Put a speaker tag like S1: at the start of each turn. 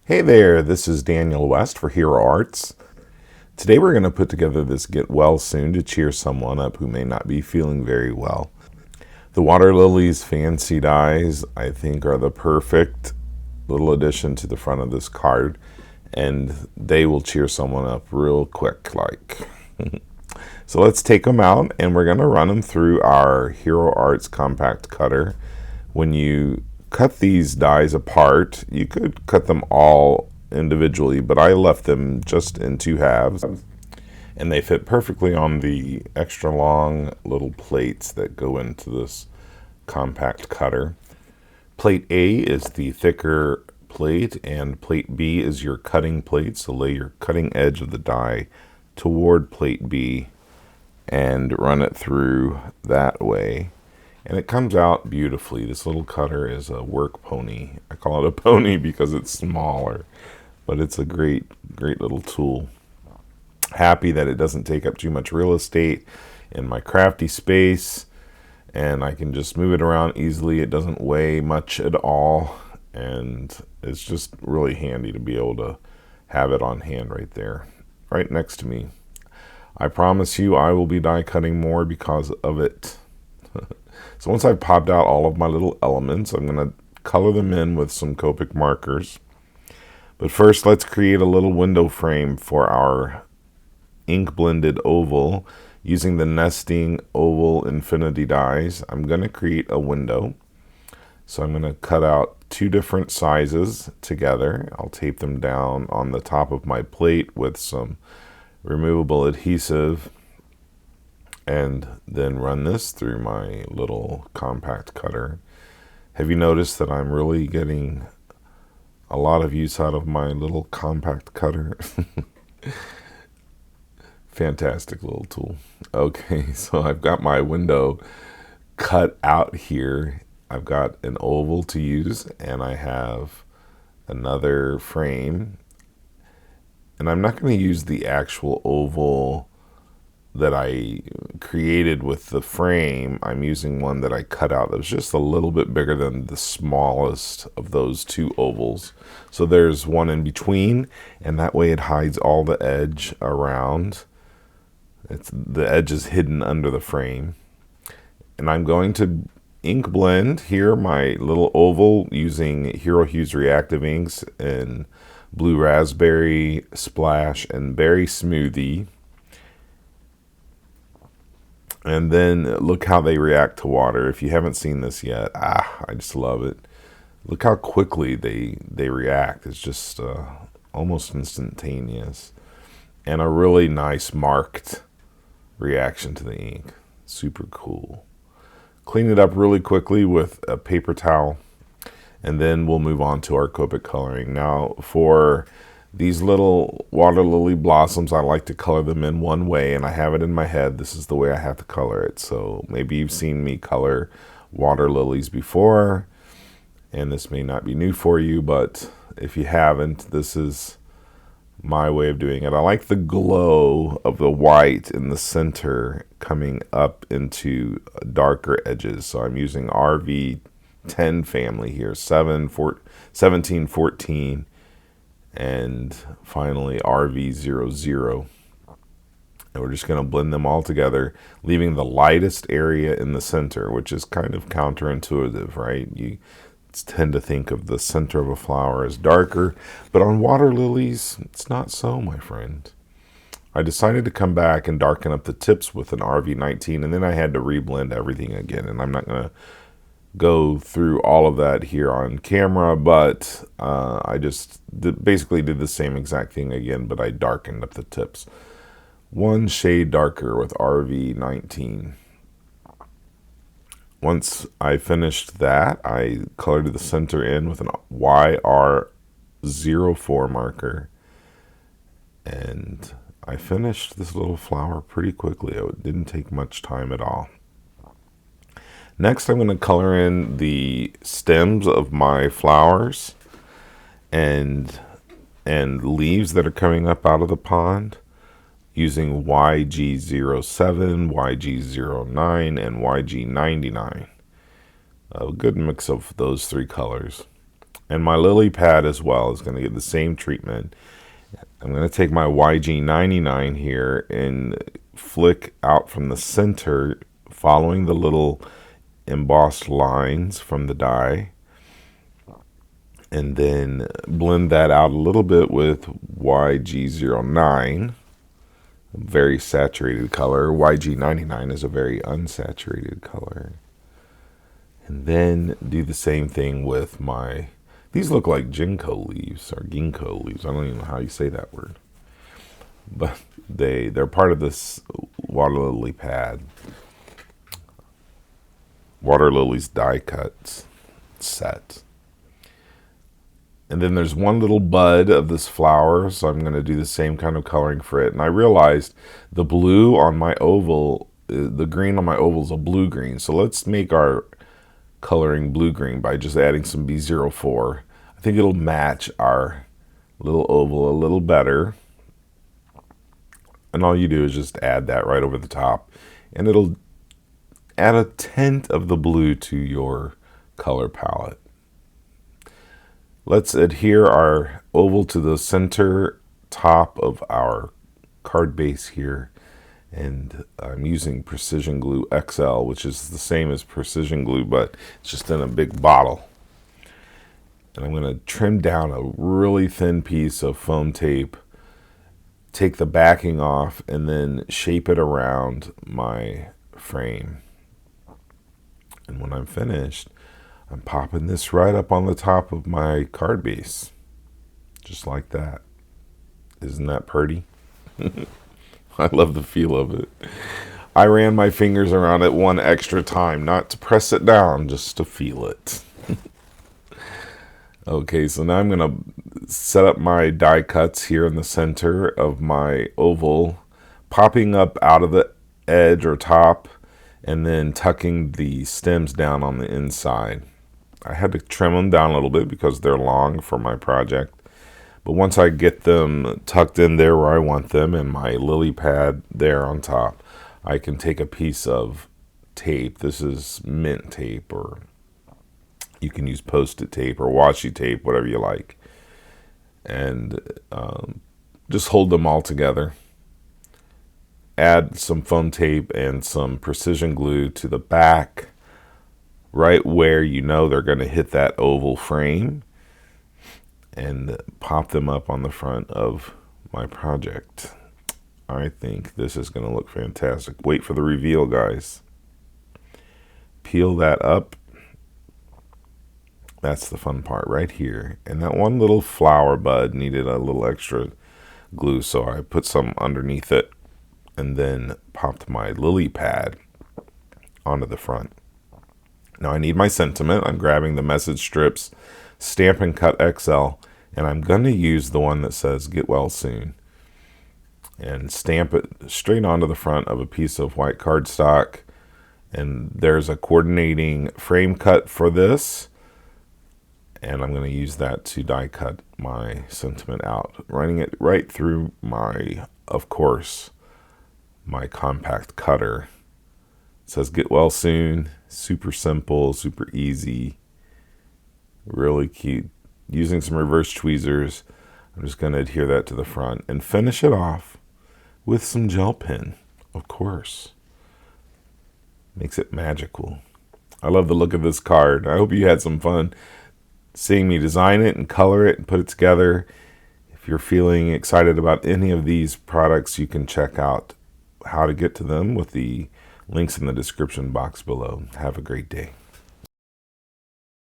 S1: Hey there, this is Daniel West for Hero Arts. Today we're going to put together this Get Well Soon to cheer someone up who may not be feeling very well. The Water Lilies fancy dies, I think, are the perfect little addition to the front of this card, and they will cheer someone up real quick, like. So let's take them out, and we're going to run them through our Hero Arts compact cutter. When you cut these dies apart, you could cut them all individually, but I left them just in two halves, and they fit perfectly on the extra long little plates that go into this compact cutter. Plate A is the thicker plate, and plate B is your cutting plate, so lay your cutting edge of the die toward plate B and run it through that way. And it comes out beautifully. This little cutter is a work pony. I call it a pony because it's smaller, but it's a great little tool. Happy that it doesn't take up too much real estate in my crafty space, and I can just move it around easily. It doesn't weigh much at all, and it's just really handy to be able to have it on hand right there, right next to me. I promise you I will be die cutting more because of it. So once I've popped out all of my little elements, I'm going to color them in with some Copic markers. But first, let's create a little window frame for our ink blended oval. Using the nesting oval infinity dies, I'm going to create a window. So I'm going to cut out two different sizes together. I'll tape them down on the top of my plate with some removable adhesive, and then run this through my little compact cutter. Have you noticed that I'm really getting a lot of use out of my little compact cutter? Fantastic little tool. Okay, so I've got my window cut out here. I've got an oval to use, and I have another frame. And I'm not going to use the actual oval that I created with the frame. I'm using one that I cut out that was just a little bit bigger than the smallest of those two ovals. So there's one in between, and that way it hides all the edge around. The edge is hidden under the frame. And I'm going to ink blend here my little oval using Hero Hues Reactive inks in Blue Rasberry, Splash, and Berry Smoothie. And then look how they react to water. If you haven't seen this yet, I just love it. Look how quickly they react. It's just almost instantaneous. And a really nice marked reaction to the ink. Super cool. Clean it up really quickly with a paper towel, and then we'll move on to our Copic coloring. Now, for these little water lily blossoms, I like to color them in one way, and I have it in my head. This is the way I have to color it. So maybe you've seen me color water lilies before, and this may not be new for you, but if you haven't, this is my way of doing it. I like the glow of the white in the center coming up into darker edges. So I'm using RV10 family here, 17, 14, and finally RV00. And we're just going to blend them all together, leaving the lightest area in the center, which is kind of counterintuitive, right? You tend to think of the center of a flower as darker, but on water lilies, it's not so, my friend. I decided to come back and darken up the tips with an RV19, and then I had to reblend everything again, and I'm not going to go through all of that here on camera, but I just basically did the same exact thing again, but I darkened up the tips. One shade darker with RV19. Once I finished that, I colored the center in with an YR04 marker, and I finished this little flower pretty quickly. It didn't take much time at all. Next, I'm going to color in the stems of my flowers and leaves that are coming up out of the pond using YG07, YG09, and YG99. A good mix of those three colors. And my lily pad as well is going to get the same treatment. I'm going to take my YG99 here and flick out from the center, following the little embossed lines from the die, and then blend that out a little bit with YG09, a very saturated color. YG99 is a very unsaturated color. And then do the same thing with my, these look like ginkgo leaves or ginkgo leaves. I don't even know how you say that word. But they're part of this water lily pad. Water lilies die cuts set. And then there's one little bud of this flower, so I'm going to do the same kind of coloring for it. And I realized the blue on my oval, the green on my oval is a blue-green. So let's make our coloring blue-green by just adding some B04. I think it'll match our little oval a little better. And all you do is just add that right over the top. And it'll add a tint of the blue to your color palette. Let's adhere our oval to the center top of our card base here. And I'm using Precision Glue XL, which is the same as Precision Glue, but it's just in a big bottle. And I'm going to trim down a really thin piece of foam tape, take the backing off, and then shape it around my frame. And when I'm finished, I'm popping this right up on the top of my card base. Just like that. Isn't that pretty? I love the feel of it. I ran my fingers around it one extra time, not to press it down, just to feel it. Okay, so now I'm going to set up my die cuts here in the center of my oval, popping up out of the edge or top, and then tucking the stems down on the inside. I had to trim them down a little bit because they're long for my project. But once I get them tucked in there where I want them and my lily pad there on top, I can take a piece of tape. This is mint tape, or you can use Post-it tape or washi tape, whatever you like. And just hold them all together. Add some foam tape and some precision glue to the back, right where you know they're going to hit that oval frame, and pop them up on the front of my project. I think this is going to look fantastic. Wait for the reveal, guys. Peel that up. That's the fun part right here. And that one little flower bud needed a little extra glue, so I put some underneath it and then popped my lily pad onto the front. Now I need my sentiment. I'm grabbing the message strips, Stampin' Cut XL, and I'm going to use the one that says "Get Well Soon" and stamp it straight onto the front of a piece of white cardstock. And there's a coordinating frame cut for this, and I'm going to use that to die cut my sentiment out, running it right through my, of course, my compact cutter. It says "Get Well Soon." Super simple, super easy, really cute. Using some reverse tweezers, I'm just going to adhere that to the front and finish it off with some gel pen, of course. Makes it magical. I love the look of this card. I hope you had some fun seeing me design it and color it and put it together. If you're feeling excited about any of these products, you can check out how to get to them with the links in the description box below. Have a great day.